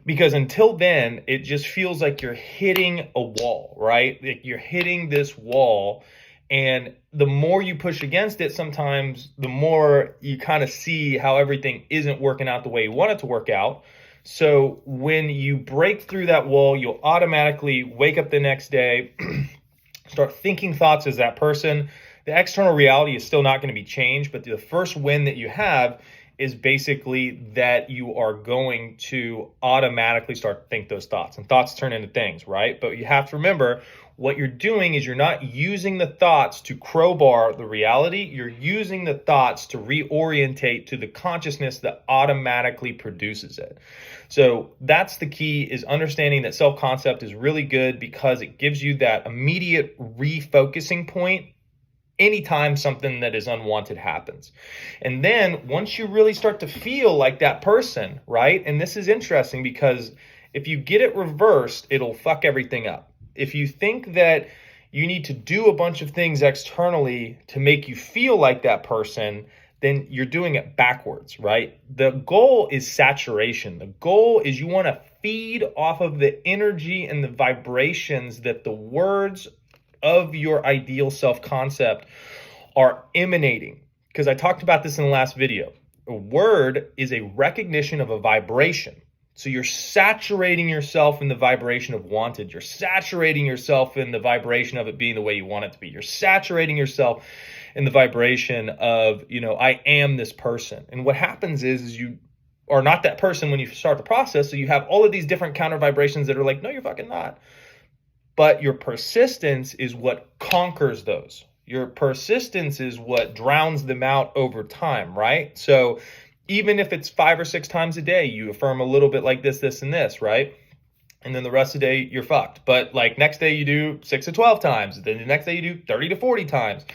Because until then, it just feels like you're hitting a wall, right? Like you're hitting this wall, and the more you push against it, sometimes the more you kind of see how everything isn't working out the way you want it to work out. So when you break through that wall, you'll automatically wake up the next day, start thinking thoughts as that person. The external reality is still not going to be changed, but the first win that you have is basically that you are going to automatically start to think those thoughts, and thoughts turn into things, right? But you have to remember, what you're doing is you're not using the thoughts to crowbar the reality. You're using the thoughts to reorientate to the consciousness that automatically produces it. So that's the key, is understanding that self-concept is really good because it gives you that immediate refocusing point anytime something that is unwanted happens. And then once you really start to feel like that person, right? And this is interesting because if you get it reversed, it'll fuck everything up. If you think that you need to do a bunch of things externally to make you feel like that person, then you're doing it backwards, right? The goal is saturation. The goal is you want to feed off of the energy and the vibrations that the words of your ideal self-concept are emanating. Because I talked about this in the last video. A word is a recognition of a vibration. So you're saturating yourself in the vibration of wanted. You're saturating yourself in the vibration of it being the way you want it to be. You're saturating yourself in the vibration of, I am this person. And what happens is you are not that person when you start the process. So you have all of these different counter vibrations that are like, no, you're fucking not. But your persistence is what conquers those. Your persistence is what drowns them out over time, right? So even if it's 5 or 6 times a day, you affirm a little bit like this, and this, right? And then the rest of the day, you're fucked. But like next day you do 6 to 12 times. Then the next day you do 30 to 40 times.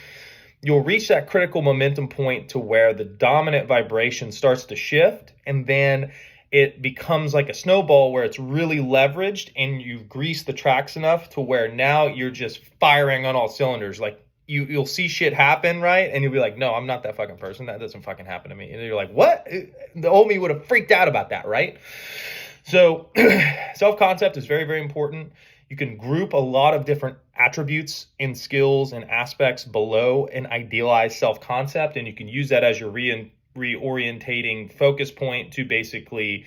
You'll reach that critical momentum point to where the dominant vibration starts to shift, and then it becomes like a snowball where it's really leveraged, and you've greased the tracks enough to where now you're just firing on all cylinders. Like you'll see shit happen, right? And you'll be like, no, I'm not that fucking person. That doesn't fucking happen to me. And you're like, what? The old me would have freaked out about that, right? So self-concept is very, very important. You can group a lot of different attributes and skills and aspects below an idealized self-concept, and you can use that as your reorientating focus point to basically,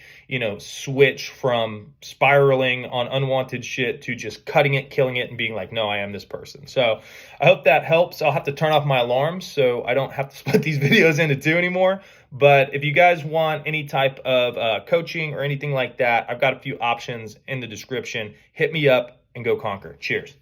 switch from spiraling on unwanted shit to just cutting it, killing it, and being like, no, I am this person. So I hope that helps. I'll have to turn off my alarms so I don't have to split these videos into 2 anymore. But if you guys want any type of coaching or anything like that, I've got a few options in the description. Hit me up and go conquer. Cheers.